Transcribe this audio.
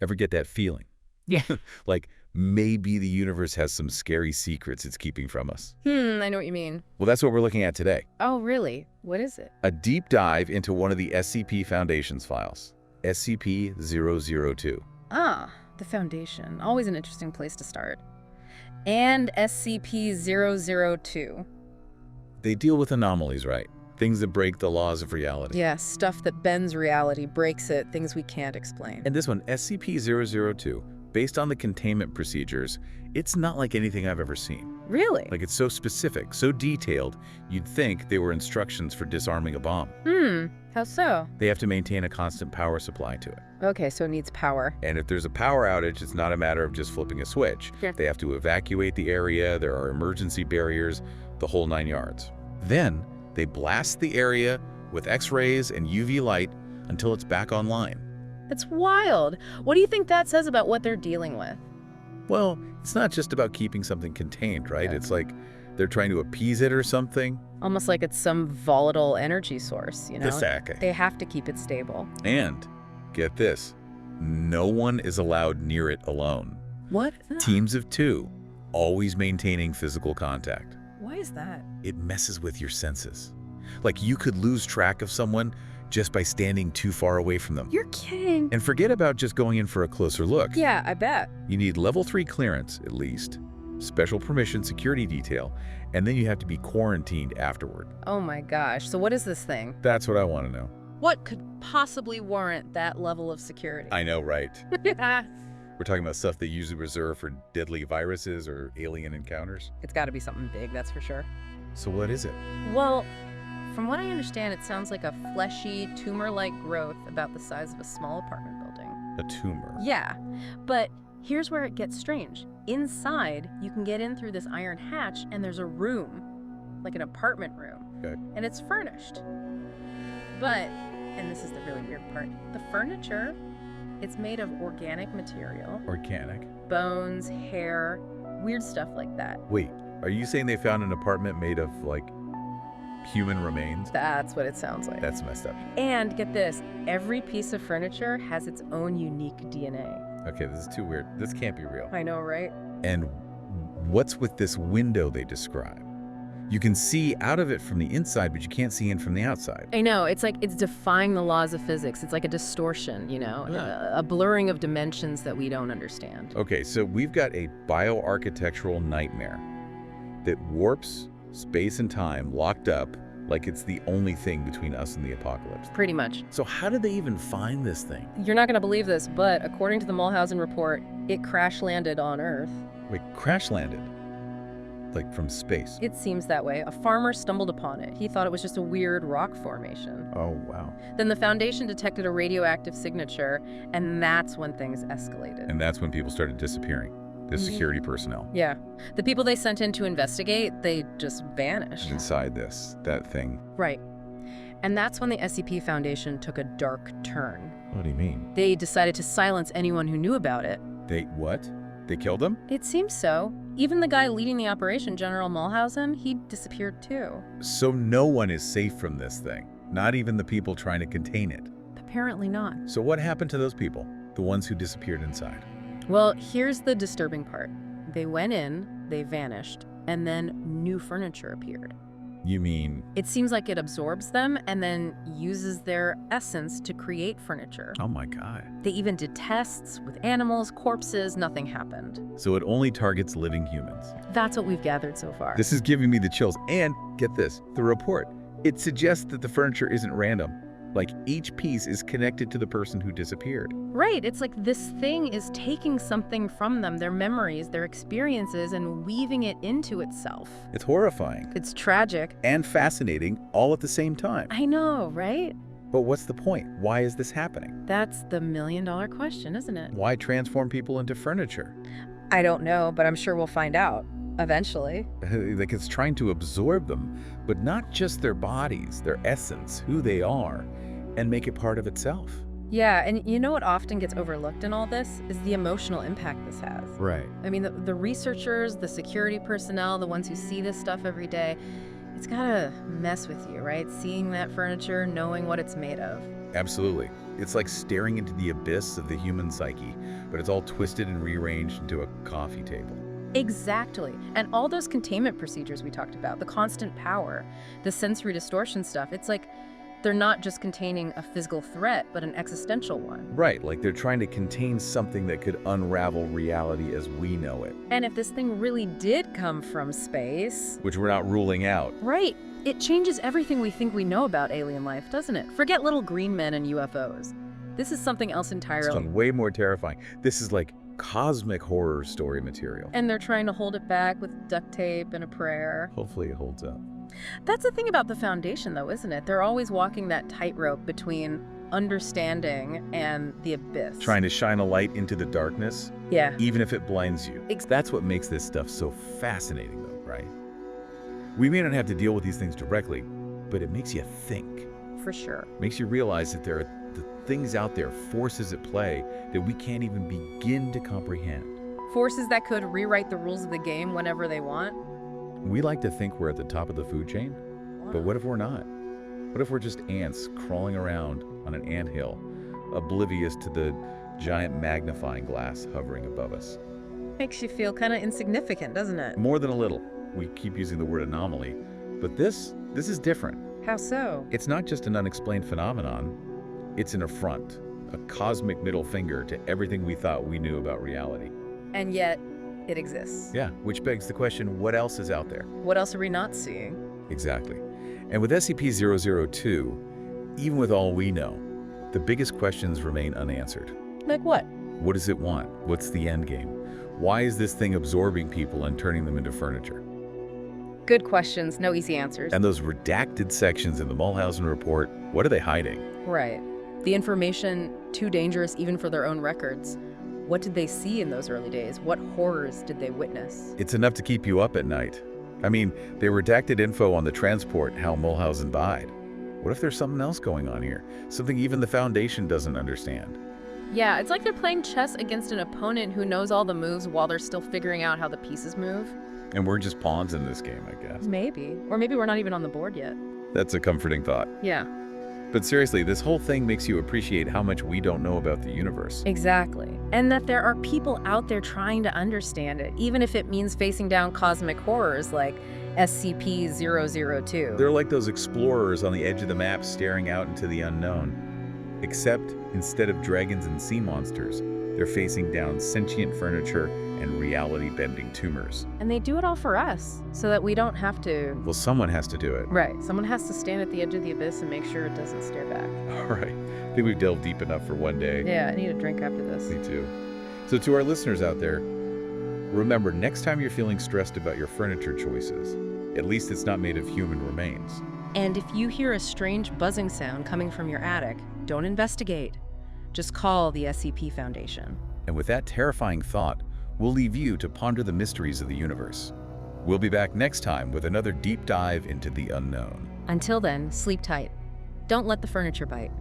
Ever get that feeling? Yeah. Like maybe the universe has some scary secrets it's keeping from us. I know what you mean. Well, that's what we're looking at today. Oh, really? What is it? A deep dive into one of the SCP Foundation's files, SCP-002. Ah, the Foundation. Always an interesting place to start. And SCP-002. They deal with anomalies, right? Things that break the laws of reality. Yeah, stuff that bends reality, breaks it, things we can't explain. And this one, SCP-002, based on the containment procedures, it's not like anything I've ever seen. Really? Like, it's so specific, so detailed, you'd think they were instructions for disarming a bomb. How so? They have to maintain a constant power supply to it. Okay, so it needs power. And if there's a power outage, it's not a matter of just flipping a switch. Sure. They have to evacuate the area, there are emergency barriers, the whole 9 yards. Then, they blast the area with X-rays and UV light until it's back online. That's wild. What do you think that says about what they're dealing with? Well, it's not just about keeping something contained, right? Yeah. It's like they're trying to appease it or something. Almost like it's some volatile energy source, you know? Exactly. They have to keep it stable. And, get this, no one is allowed near it alone. What? Teams of 2, always maintaining physical contact. Why is that? It messes with your senses. Like you could lose track of someone just by standing too far away from them. You're kidding. And forget about just going in for a closer look. Yeah, I bet. You need level 3 clearance, at least, special permission security detail, and then you have to be quarantined afterward. Oh my gosh. So what is this thing? That's what I want to know. What could possibly warrant that level of security? I know, right? We're talking about stuff they usually reserve for deadly viruses or alien encounters. It's got to be something big, that's for sure. So what is it? Well, from what I understand, it sounds like a fleshy, tumor-like growth about the size of a small apartment building. A tumor. Yeah, but here's where it gets strange. Inside, you can get in through this iron hatch, and there's a room, like an apartment room. Okay. And it's furnished. But, and this is the really weird part, the furniture, it's made of organic material. Organic. Bones, hair, weird stuff like that. Wait, are you saying they found an apartment made of, like, human remains? That's what it sounds like. That's messed up. And get this, every piece of furniture has its own unique DNA. Okay, this is too weird. This can't be real. I know, right? And what's with this window they describe? You can see out of it from the inside, but you can't see in from the outside. I know, it's like it's defying the laws of physics. It's like a distortion, you know, a blurring of dimensions that we don't understand. Okay, so we've got a bioarchitectural nightmare that warps space and time locked up like it's the only thing between us and the apocalypse. Pretty much. So how did they even find this thing? You're not going to believe this, but according to the Mulhausen report, it crash landed on Earth. Wait, crash landed? Like from space? It seems that way. A farmer stumbled upon it. He thought it was just a weird rock formation. Oh, wow. Then the Foundation detected a radioactive signature, and that's when things escalated. And that's when people started disappearing. The security personnel. Yeah. The people they sent in to investigate, they just vanished. Inside that thing. Right. And that's when the SCP Foundation took a dark turn. What do you mean? They decided to silence anyone who knew about it. They what? They killed him? It seems so. Even the guy leading the operation, General Mulhausen, he disappeared too. So no one is safe from this thing. Not even the people trying to contain it. Apparently not. So what happened to those people? The ones who disappeared inside? Well, here's the disturbing part. They went in, they vanished, and then new furniture appeared. You mean? It seems like it absorbs them and then uses their essence to create furniture. Oh my God. They even did tests with animals, corpses, nothing happened. So it only targets living humans. That's what we've gathered so far. This is giving me the chills. And get this, the report. It suggests that the furniture isn't random. Like each piece is connected to the person who disappeared. Right, it's like this thing is taking something from them, their memories, their experiences, and weaving it into itself. It's horrifying. It's tragic. And fascinating all at the same time. I know, right? But what's the point? Why is this happening? That's the million-dollar question, isn't it? Why transform people into furniture? I don't know, but I'm sure we'll find out. Eventually. Like it's trying to absorb them, but not just their bodies, their essence, who they are, and make it part of itself. Yeah, and you know what often gets overlooked in all this is the emotional impact this has. Right. I mean, the researchers, the security personnel, the ones who see this stuff every day, it's gotta mess with you, right? Seeing that furniture, knowing what it's made of. Absolutely. It's like staring into the abyss of the human psyche, but it's all twisted and rearranged into a coffee table. Exactly. And all those containment procedures we talked about, the constant power, the sensory distortion stuff, it's like they're not just containing a physical threat, but an existential one. Right, like they're trying to contain something that could unravel reality as we know it. And if this thing really did come from space, Which we're not ruling out. right, it changes everything we think we know about alien life, doesn't it? Forget little green men and UFOs. This is something else entirely. Something way more terrifying. This is like cosmic horror story material. And they're trying to hold it back with duct tape and a prayer. Hopefully it holds up. That's the thing about the Foundation, though, isn't it? They're always walking that tightrope between understanding and the abyss. Trying to shine a light into the darkness, Yeah. even if it blinds you. That's what makes this stuff so fascinating, though, right? We may not have to deal with these things directly, but it makes you think. For sure. Makes you realize that there are the things out there, forces at play, that we can't even begin to comprehend. Forces that could rewrite the rules of the game whenever they want. We like to think we're at the top of the food chain, but what if we're not? What if we're just ants crawling around on an anthill, oblivious to the giant magnifying glass hovering above us? Makes you feel kind of insignificant, doesn't it? More than a little. We keep using the word anomaly, but this is different. How so? It's not just an unexplained phenomenon, it's an affront, a cosmic middle finger to everything we thought we knew about reality. And yet, it exists. Yeah, which begs the question, what else is out there? What else are we not seeing? Exactly. And with SCP-002, even with all we know, the biggest questions remain unanswered. Like what? What does it want? What's the end game? Why is this thing absorbing people and turning them into furniture? Good questions, no easy answers. And those redacted sections in the Mulhausen report, what are they hiding? Right. The information too dangerous even for their own records. What did they see in those early days? What horrors did they witness? It's enough to keep you up at night. I mean, they redacted info on the transport, how Mulhausen died. What if there's something else going on here? Something even the Foundation doesn't understand. Yeah, it's like they're playing chess against an opponent who knows all the moves while they're still figuring out how the pieces move. And we're just pawns in this game, I guess. Maybe. Or maybe we're not even on the board yet. That's a comforting thought. Yeah. But seriously, this whole thing makes you appreciate how much we don't know about the universe. Exactly. And that there are people out there trying to understand it, even if it means facing down cosmic horrors like SCP-002. They're like those explorers on the edge of the map staring out into the unknown. Except, instead of dragons and sea monsters, they're facing down sentient furniture and reality-bending tumors. And they do it all for us, so that we don't have to. Well, someone has to do it. Right. Someone has to stand at the edge of the abyss and make sure it doesn't stare back. All right. I think we've delved deep enough for one day. Yeah, I need a drink after this. Me too. So to our listeners out there, remember, next time you're feeling stressed about your furniture choices, at least it's not made of human remains. And if you hear a strange buzzing sound coming from your attic, don't investigate. Just call the SCP Foundation. And with that terrifying thought, we'll leave you to ponder the mysteries of the universe. We'll be back next time with another deep dive into the unknown. Until then, sleep tight. Don't let the furniture bite.